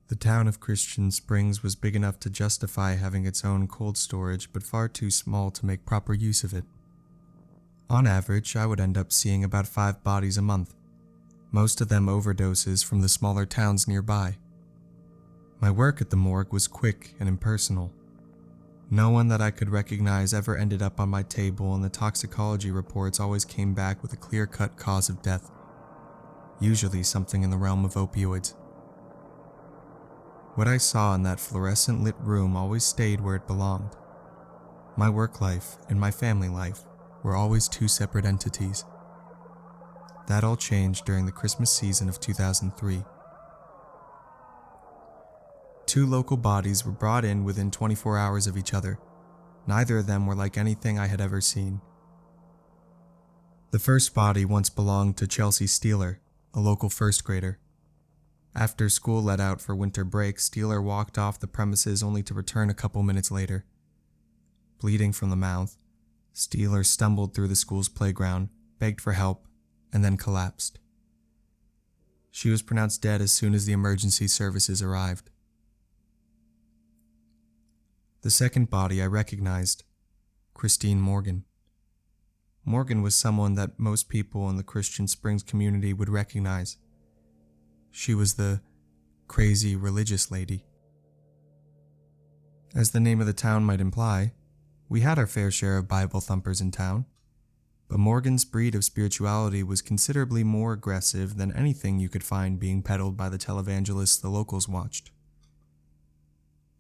The town of Christian Springs was big enough to justify having its own cold storage, but far too small to make proper use of it. On average, I would end up seeing about 5 bodies a month, most of them overdoses from the smaller towns nearby. My work at the morgue was quick and impersonal. No one that I could recognize ever ended up on my table, and the toxicology reports always came back with a clear-cut cause of death, usually something in the realm of opioids. What I saw in that fluorescent-lit room always stayed where it belonged. My work life and my family life were always 2 separate entities. That all changed during the Christmas season of 2003. 2 local bodies were brought in within 24 hours of each other. Neither of them were like anything I had ever seen. The first body once belonged to Chelsea Steeler, a local first grader. After school let out for winter break, Steeler walked off the premises only to return a couple minutes later. Bleeding from the mouth, Steeler stumbled through the school's playground, begged for help, and then collapsed. She was pronounced dead as soon as the emergency services arrived. The second body I recognized, Christine Morgan. Morgan was someone that most people in the Christian Springs community would recognize. She was the crazy religious lady. As the name of the town might imply, we had our fair share of Bible thumpers in town, but Morgan's breed of spirituality was considerably more aggressive than anything you could find being peddled by the televangelists the locals watched.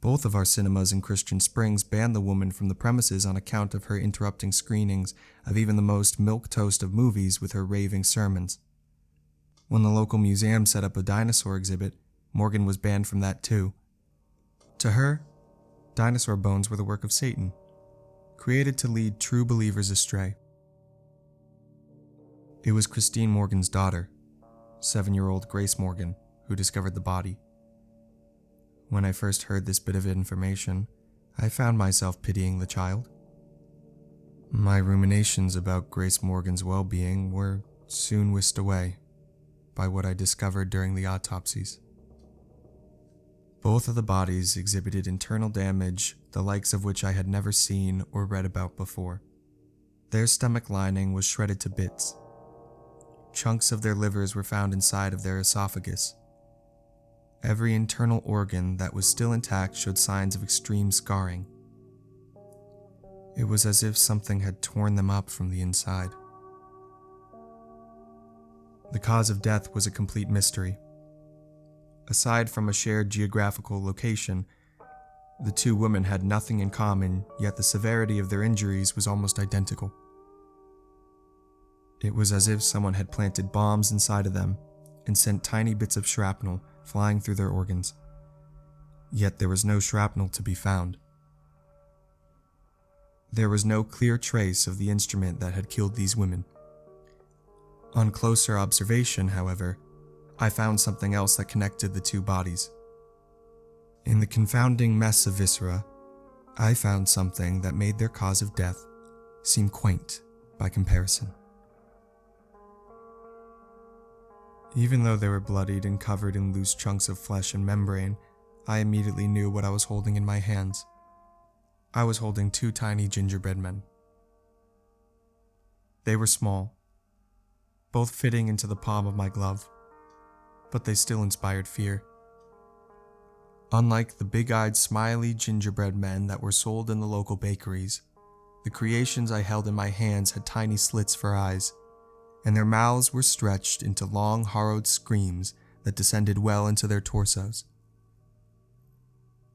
Both of our cinemas in Christian Springs banned the woman from the premises on account of her interrupting screenings of even the most milquetoast of movies with her raving sermons. When the local museum set up a dinosaur exhibit, Morgan was banned from that too. To her, dinosaur bones were the work of Satan, created to lead true believers astray. It was Christine Morgan's daughter, 7-year-old Grace Morgan, who discovered the body. When I first heard this bit of information, I found myself pitying the child. My ruminations about Grace Morgan's well-being were soon whisked away by what I discovered during the autopsies. Both of the bodies exhibited internal damage, the likes of which I had never seen or read about before. Their stomach lining was shredded to bits. Chunks of their livers were found inside of their esophagus. Every internal organ that was still intact showed signs of extreme scarring. It was as if something had torn them up from the inside. The cause of death was a complete mystery. Aside from a shared geographical location, the 2 women had nothing in common, yet the severity of their injuries was almost identical. It was as if someone had planted bombs inside of them and sent tiny bits of shrapnel flying through their organs. Yet there was no shrapnel to be found. There was no clear trace of the instrument that had killed these women. On closer observation, however, I found something else that connected the 2 bodies. In the confounding mess of viscera, I found something that made their cause of death seem quaint by comparison. Even though they were bloodied and covered in loose chunks of flesh and membrane, I immediately knew what I was holding in my hands. I was holding 2 tiny gingerbread men. They were small, both fitting into the palm of my glove, but they still inspired fear. Unlike the big-eyed, smiley gingerbread men that were sold in the local bakeries, the creations I held in my hands had tiny slits for eyes, and their mouths were stretched into long, harrowed screams that descended well into their torsos.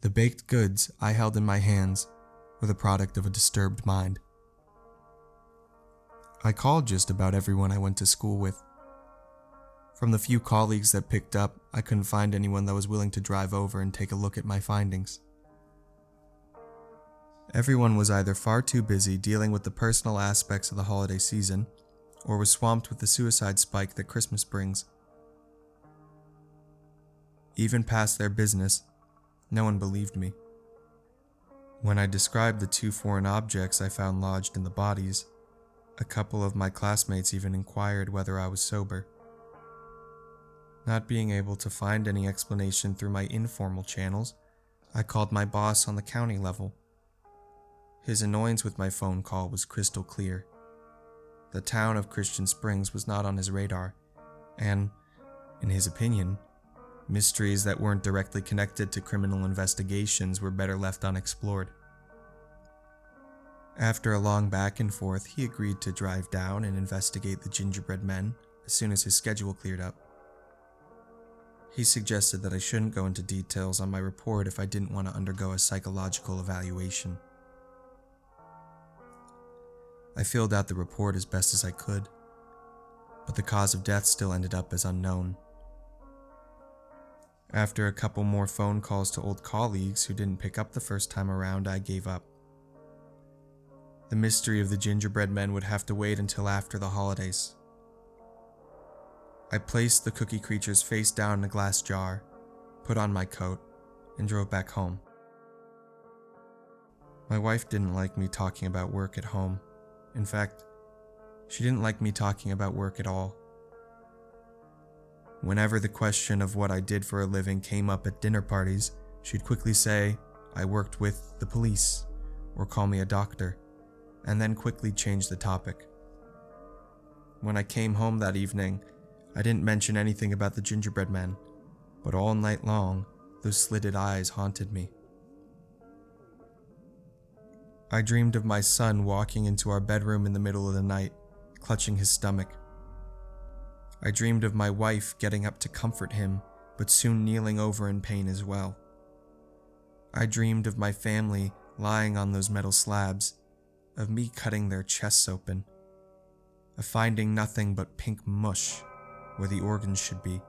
The baked goods I held in my hands were the product of a disturbed mind. I called just about everyone I went to school with. From the few colleagues that picked up, I couldn't find anyone that was willing to drive over and take a look at my findings. Everyone was either far too busy dealing with the personal aspects of the holiday season, or was swamped with the suicide spike that Christmas brings. Even past their business, no one believed me. When I described the 2 foreign objects I found lodged in the bodies, a couple of my classmates even inquired whether I was sober. Not being able to find any explanation through my informal channels, I called my boss on the county level. His annoyance with my phone call was crystal clear. The town of Christian Springs was not on his radar, and, in his opinion, mysteries that weren't directly connected to criminal investigations were better left unexplored. After a long back and forth, he agreed to drive down and investigate the Gingerbread Men as soon as his schedule cleared up. He suggested that I shouldn't go into details on my report if I didn't want to undergo a psychological evaluation. I filled out the report as best as I could, but the cause of death still ended up as unknown. After a couple more phone calls to old colleagues who didn't pick up the first time around, I gave up. The mystery of the Gingerbread Men would have to wait until after the holidays. I placed the cookie creatures face down in a glass jar, put on my coat, and drove back home. My wife didn't like me talking about work at home. In fact, she didn't like me talking about work at all. Whenever the question of what I did for a living came up at dinner parties, she'd quickly say I worked with the police, or call me a doctor, and then quickly change the topic. When I came home that evening, I didn't mention anything about the Gingerbread Men, but all night long, those slitted eyes haunted me. I dreamed of my son walking into our bedroom in the middle of the night, clutching his stomach. I dreamed of my wife getting up to comfort him, but soon kneeling over in pain as well. I dreamed of my family lying on those metal slabs, of me cutting their chests open, of finding nothing but pink mush where the organs should be.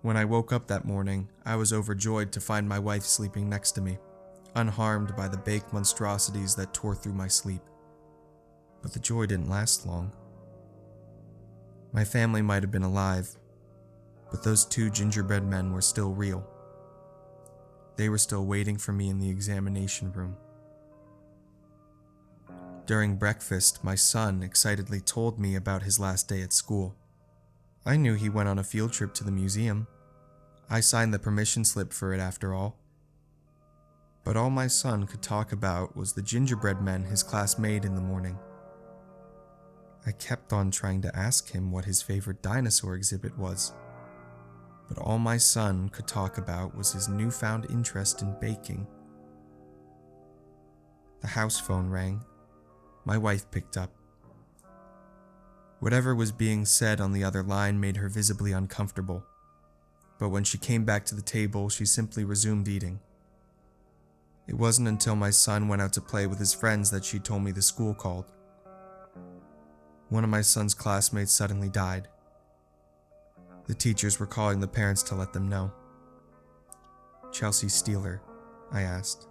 When I woke up that morning, I was overjoyed to find my wife sleeping next to me, unharmed by the baked monstrosities that tore through my sleep. But the joy didn't last long. My family might have been alive, but those two gingerbread men were still real. They were still waiting for me in the examination room. During breakfast, my son excitedly told me about his last day at school. I knew he went on a field trip to the museum. I signed the permission slip for it after all. But all my son could talk about was the gingerbread men his class made in the morning. I kept on trying to ask him what his favorite dinosaur exhibit was, but all my son could talk about was his newfound interest in baking. The house phone rang. My wife picked up. Whatever was being said on the other line made her visibly uncomfortable, but when she came back to the table, she simply resumed eating. It wasn't until my son went out to play with his friends that she told me the school called. One of my son's classmates suddenly died. The teachers were calling the parents to let them know. "Chelsea Steeler?" I asked.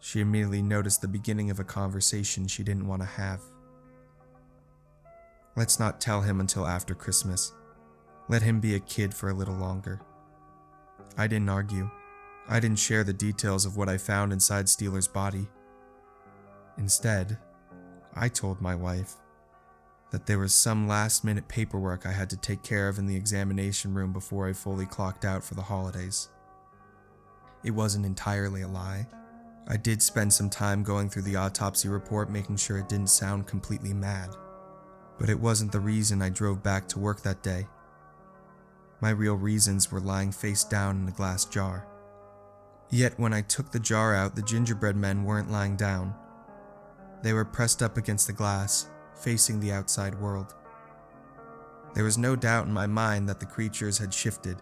She immediately noticed the beginning of a conversation she didn't want to have. "Let's not tell him until after Christmas. Let him be a kid for a little longer." I didn't argue. I didn't share the details of what I found inside Steeler's body. Instead, I told my wife that there was some last-minute paperwork I had to take care of in the examination room before I fully clocked out for the holidays. It wasn't entirely a lie. I did spend some time going through the autopsy report, making sure it didn't sound completely mad. But it wasn't the reason I drove back to work that day. My real reasons were lying face down in a glass jar. Yet when I took the jar out, the gingerbread men weren't lying down. They were pressed up against the glass, facing the outside world. There was no doubt in my mind that the creatures had shifted,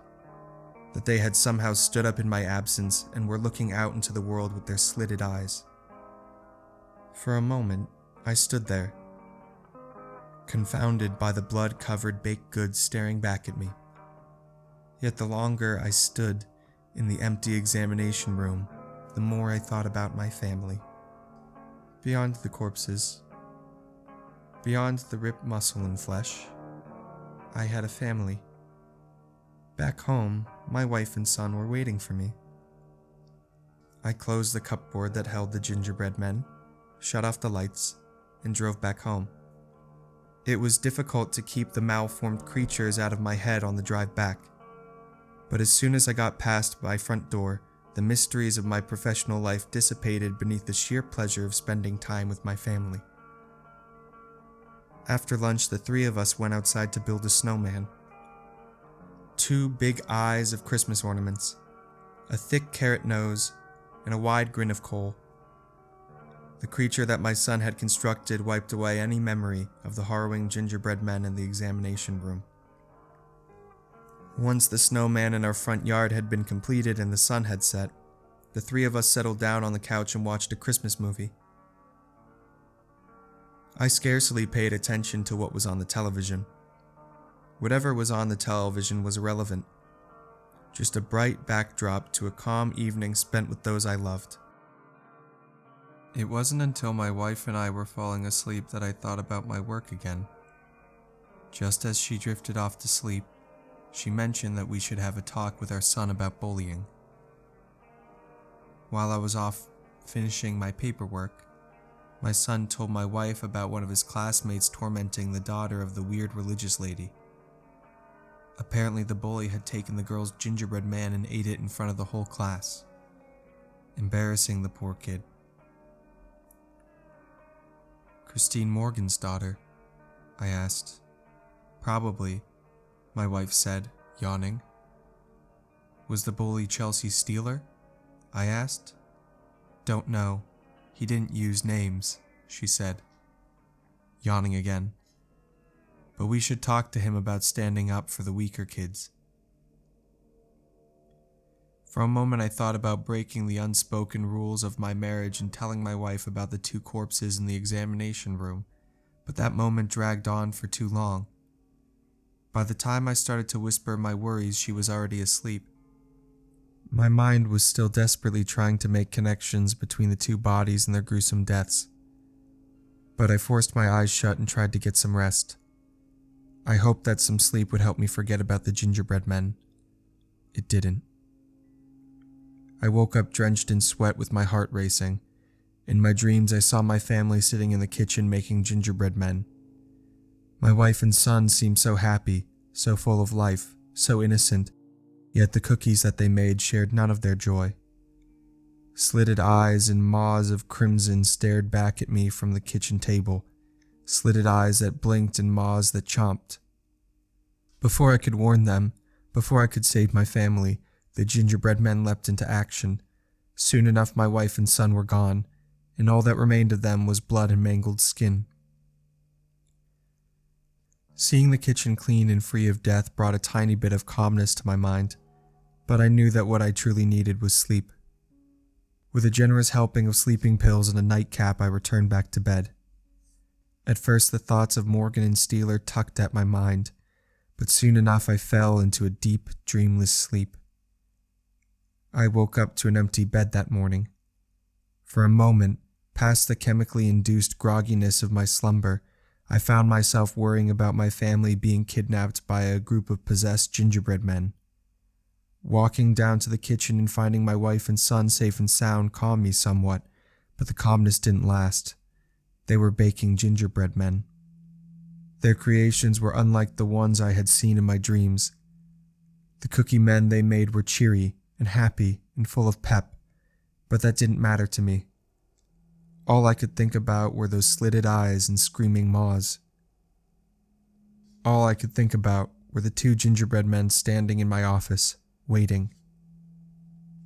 that they had somehow stood up in my absence and were looking out into the world with their slitted eyes. For a moment, I stood there, confounded by the blood-covered baked goods staring back at me. Yet the longer I stood in the empty examination room, the more I thought about my family. Beyond the corpses, beyond the ripped muscle and flesh, I had a family. Back home, my wife and son were waiting for me. I closed the cupboard that held the gingerbread men, shut off the lights, and drove back home. It was difficult to keep the malformed creatures out of my head on the drive back. But as soon as I got past my front door, the mysteries of my professional life dissipated beneath the sheer pleasure of spending time with my family. After lunch, the three of us went outside to build a snowman. 2 big eyes of Christmas ornaments, a thick carrot nose, and a wide grin of coal. The creature that my son had constructed wiped away any memory of the harrowing gingerbread men in the examination room. Once the snowman in our front yard had been completed and the sun had set, the three of us settled down on the couch and watched a Christmas movie. I scarcely paid attention to what was on the television. Whatever was on the television was irrelevant, just a bright backdrop to a calm evening spent with those I loved. It wasn't until my wife and I were falling asleep that I thought about my work again. Just as she drifted off to sleep, she mentioned that we should have a talk with our son about bullying. While I was off finishing my paperwork, my son told my wife about one of his classmates tormenting the daughter of the weird religious lady. Apparently the bully had taken the girl's gingerbread man and ate it in front of the whole class, embarrassing the poor kid. "Christine Morgan's daughter?" I asked. "Probably," my wife said, yawning. "Was the bully Chelsea Steeler?" I asked. "Don't know. He didn't use names," she said, yawning again. "But we should talk to him about standing up for the weaker kids." For a moment I thought about breaking the unspoken rules of my marriage and telling my wife about the 2 corpses in the examination room, but that moment dragged on for too long. By the time I started to whisper my worries, she was already asleep. My mind was still desperately trying to make connections between the 2 bodies and their gruesome deaths. But I forced my eyes shut and tried to get some rest. I hoped that some sleep would help me forget about the gingerbread men. It didn't. I woke up drenched in sweat with my heart racing. In my dreams, I saw my family sitting in the kitchen making gingerbread men. My wife and son seemed so happy, so full of life, so innocent, yet the cookies that they made shared none of their joy. Slitted eyes and maws of crimson stared back at me from the kitchen table, slitted eyes that blinked and maws that chomped. Before I could warn them, before I could save my family, the gingerbread men leapt into action. Soon enough my wife and son were gone, and all that remained of them was blood and mangled skin. Seeing the kitchen clean and free of death brought a tiny bit of calmness to my mind, but I knew that what I truly needed was sleep. With a generous helping of sleeping pills and a nightcap, I returned back to bed. At first the thoughts of Morgan and Steeler tugged at my mind, but soon enough I fell into a deep, dreamless sleep. I woke up to an empty bed that morning. For a moment, past the chemically induced grogginess of my slumber, I found myself worrying about my family being kidnapped by a group of possessed gingerbread men. Walking down to the kitchen and finding my wife and son safe and sound calmed me somewhat, but the calmness didn't last. They were baking gingerbread men. Their creations were unlike the ones I had seen in my dreams. The cookie men they made were cheery and happy and full of pep, but that didn't matter to me. All I could think about were those slitted eyes and screaming maws. All I could think about were the 2 gingerbread men standing in my office, waiting.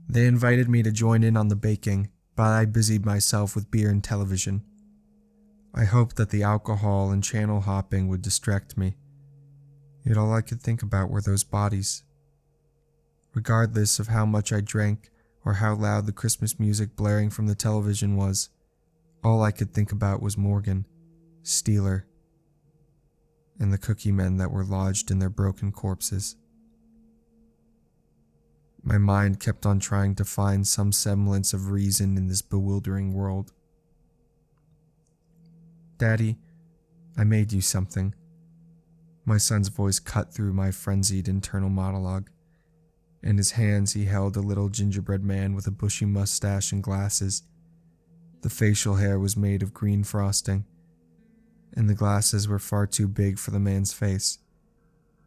They invited me to join in on the baking, but I busied myself with beer and television. I hoped that the alcohol and channel hopping would distract me, yet all I could think about were those bodies. Regardless of how much I drank or how loud the Christmas music blaring from the television was, all I could think about was Morgan, Steeler, and the cookie men that were lodged in their broken corpses. My mind kept on trying to find some semblance of reason in this bewildering world. "Daddy, I made you something." My son's voice cut through my frenzied internal monologue. In his hands he held a little gingerbread man with a bushy mustache and glasses. The facial hair was made of green frosting. and the glasses were far too big for the man's face,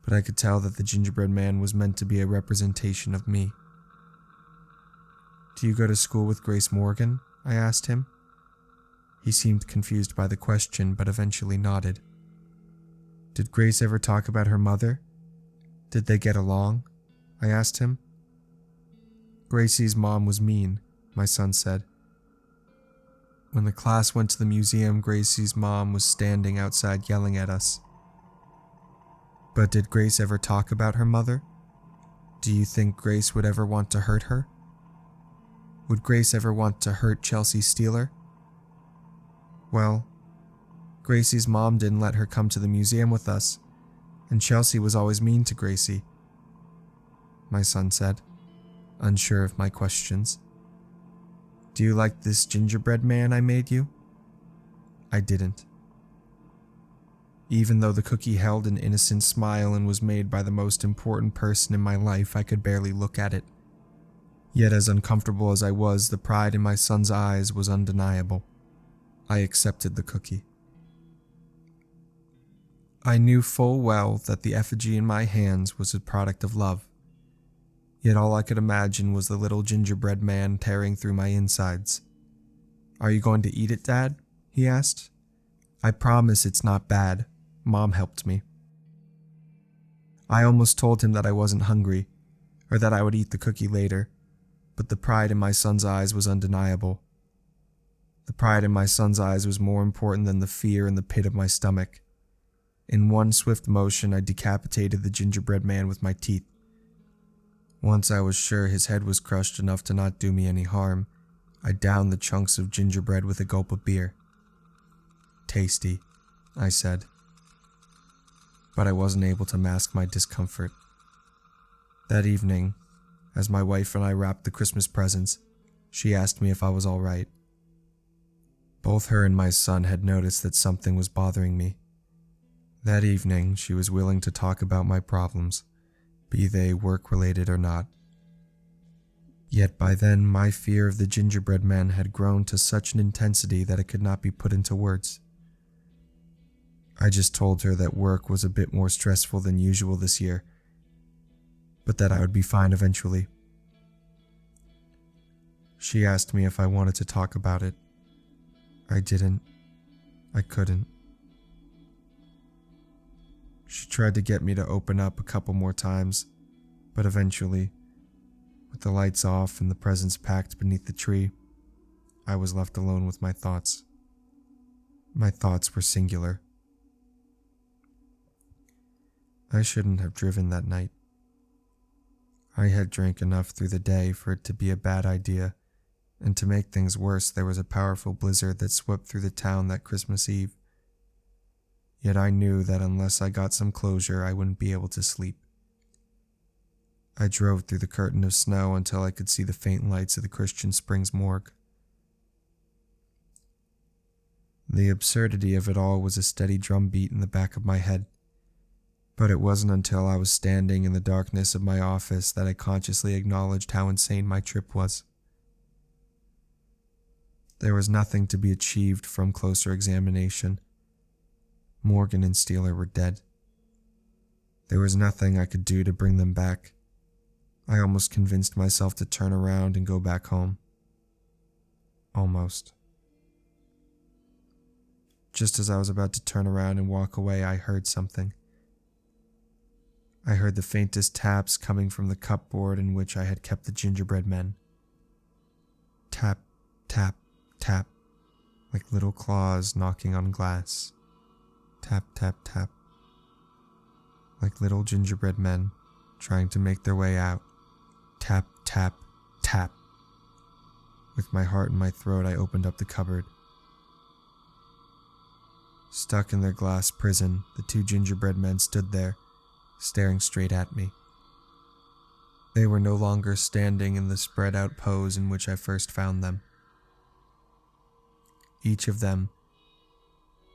but I could tell that the gingerbread man was meant to be a representation of me. "Do you go to school with Grace Morgan?" I asked him. He seemed confused by the question, but eventually nodded. "Did Grace ever talk about her mother? Did they get along?" I asked him. "Gracie's mom was mean," my son said. "When the class went to the museum, Gracie's mom was standing outside yelling at us." "But did Grace ever talk about her mother? Do you think Grace would ever want to hurt her? Would Grace ever want to hurt Chelsea Steeler?" "Well, Gracie's mom didn't let her come to the museum with us, and Chelsea was always mean to Gracie," my son said, unsure of my questions. "Do you like this gingerbread man I made you?" I didn't. Even though the cookie held an innocent smile and was made by the most important person in my life, I could barely look at it. Yet as uncomfortable as I was, the pride in my son's eyes was undeniable. I accepted the cookie. I knew full well that the effigy in my hands was a product of love. Yet all I could imagine was the little gingerbread man tearing through my insides. "Are you going to eat it, Dad?" he asked. "I promise it's not bad. Mom helped me." I almost told him that I wasn't hungry, or that I would eat the cookie later, but the pride in my son's eyes was undeniable. The pride in my son's eyes was more important than the fear in the pit of my stomach. In one swift motion, I decapitated the gingerbread man with my teeth. Once I was sure his head was crushed enough to not do me any harm, I downed the chunks of gingerbread with a gulp of beer. "Tasty," I said. But I wasn't able to mask my discomfort. That evening, as my wife and I wrapped the Christmas presents, she asked me if I was all right. Both her and my son had noticed that something was bothering me. That evening, she was willing to talk about my problems, be they work-related or not. Yet by then, my fear of the gingerbread man had grown to such an intensity that it could not be put into words. I just told her that work was a bit more stressful than usual this year, but that I would be fine eventually. She asked me if I wanted to talk about it. I didn't. I couldn't. She tried to get me to open up a couple more times, but eventually, with the lights off and the presents packed beneath the tree, I was left alone with my thoughts. My thoughts were singular. I shouldn't have driven that night. I had drank enough through the day for it to be a bad idea, and to make things worse, there was a powerful blizzard that swept through the town that Christmas Eve. Yet I knew that unless I got some closure, I wouldn't be able to sleep. I drove through the curtain of snow until I could see the faint lights of the Christian Springs morgue. The absurdity of it all was a steady drumbeat in the back of my head, but it wasn't until I was standing in the darkness of my office that I consciously acknowledged how insane my trip was. There was nothing to be achieved from closer examination. Morgan and Steeler were dead. There was nothing I could do to bring them back. I almost convinced myself to turn around and go back home. Almost. Just as I was about to turn around and walk away, I heard something. I heard the faintest taps coming from the cupboard in which I had kept the gingerbread men. Tap, tap, tap, like little claws knocking on glass. Tap, tap, tap, like little gingerbread men trying to make their way out. Tap, tap, tap. With my heart in my throat, I opened up the cupboard. Stuck in their glass prison, the two gingerbread men stood there, staring straight at me. They were no longer standing in the spread-out pose in which I first found them. Each of them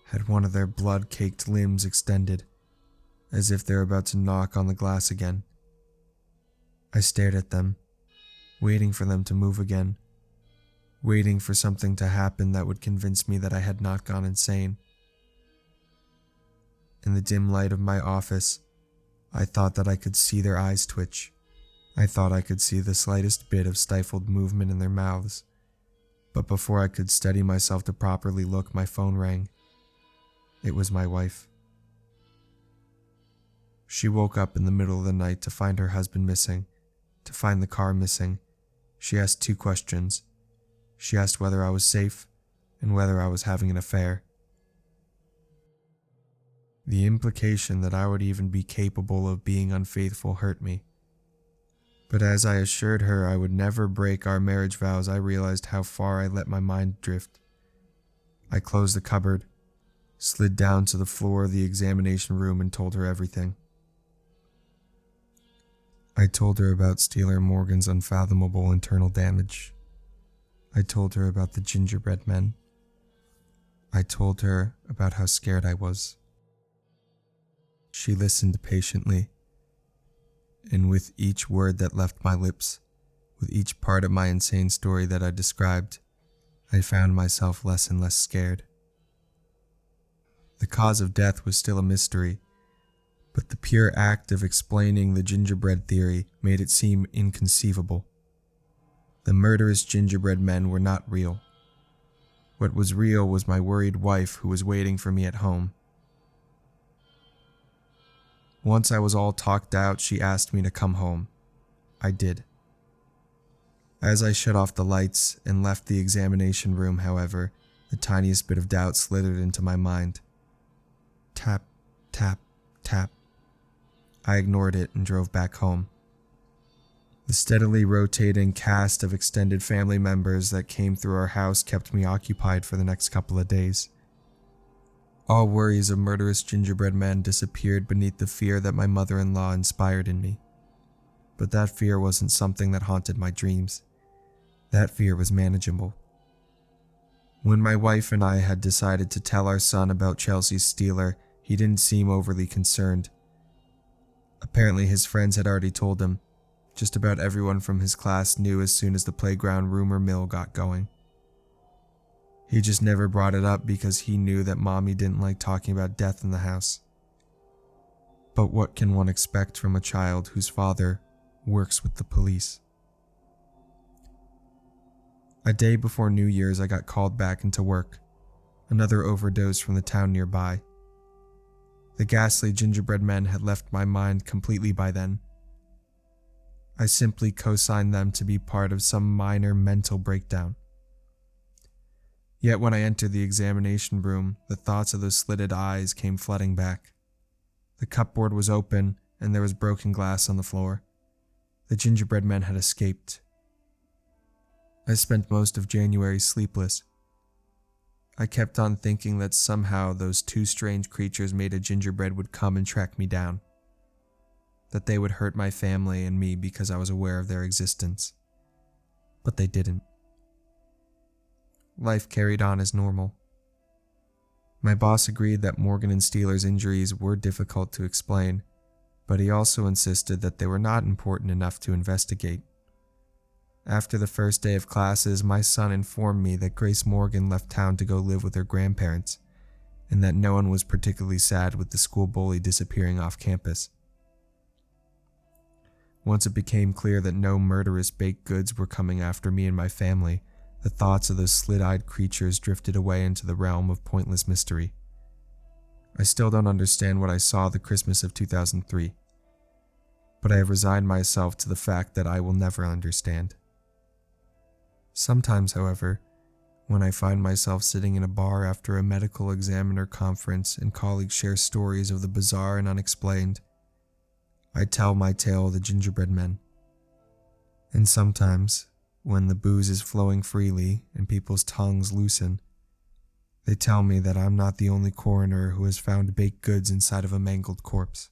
had one of their blood-caked limbs extended, as if they were about to knock on the glass again. I stared at them, waiting for them to move again, waiting for something to happen that would convince me that I had not gone insane. In the dim light of my office, I thought that I could see their eyes twitch. I thought I could see the slightest bit of stifled movement in their mouths. But before I could steady myself to properly look, my phone rang. It was my wife. She woke up in the middle of the night to find her husband missing, to find the car missing. She asked 2 questions. She asked whether I was safe and whether I was having an affair. The implication that I would even be capable of being unfaithful hurt me. But as I assured her I would never break our marriage vows, I realized how far I let my mind drift. I closed the cupboard, slid down to the floor of the examination room, and told her everything. I told her about Steeler Morgan's unfathomable internal damage. I told her about the gingerbread men. I told her about how scared I was. She listened patiently, and with each word that left my lips, with each part of my insane story that I described, I found myself less and less scared. The cause of death was still a mystery, but the pure act of explaining the gingerbread theory made it seem inconceivable. The murderous gingerbread men were not real. What was real was my worried wife who was waiting for me at home. Once I was all talked out, she asked me to come home. I did. As I shut off the lights and left the examination room, however, the tiniest bit of doubt slithered into my mind. Tap, tap, tap. I ignored it and drove back home. The steadily rotating cast of extended family members that came through our house kept me occupied for the next couple of days. All worries of murderous gingerbread men disappeared beneath the fear that my mother-in-law inspired in me. But that fear wasn't something that haunted my dreams. That fear was manageable. When my wife and I had decided to tell our son about Chelsea's Steeler, he didn't seem overly concerned. Apparently his friends had already told him. Just about everyone from his class knew as soon as the playground rumor mill got going. He just never brought it up because he knew that Mommy didn't like talking about death in the house. But what can one expect from a child whose father works with the police? A day before New Year's, I got called back into work. Another overdose from the town nearby. The ghastly gingerbread men had left my mind completely by then. I simply co-signed them to be part of some minor mental breakdown. Yet when I entered the examination room, the thoughts of those slitted eyes came flooding back. The cupboard was open, and there was broken glass on the floor. The gingerbread men had escaped. I spent most of January sleepless. I kept on thinking that somehow those 2 strange creatures made of gingerbread would come and track me down. That they would hurt my family and me because I was aware of their existence. But they didn't. Life carried on as normal. My boss agreed that Morgan and Steeler's injuries were difficult to explain, but he also insisted that they were not important enough to investigate. After the first day of classes, my son informed me that Grace Morgan left town to go live with her grandparents, and that no one was particularly sad with the school bully disappearing off campus. Once it became clear that no murderous baked goods were coming after me and my family, the thoughts of those slit-eyed creatures drifted away into the realm of pointless mystery. I still don't understand what I saw the Christmas of 2003, but I have resigned myself to the fact that I will never understand. Sometimes, however, when I find myself sitting in a bar after a medical examiner conference and colleagues share stories of the bizarre and unexplained, I tell my tale of the gingerbread men. And sometimes, when the booze is flowing freely and people's tongues loosen, they tell me that I'm not the only coroner who has found baked goods inside of a mangled corpse.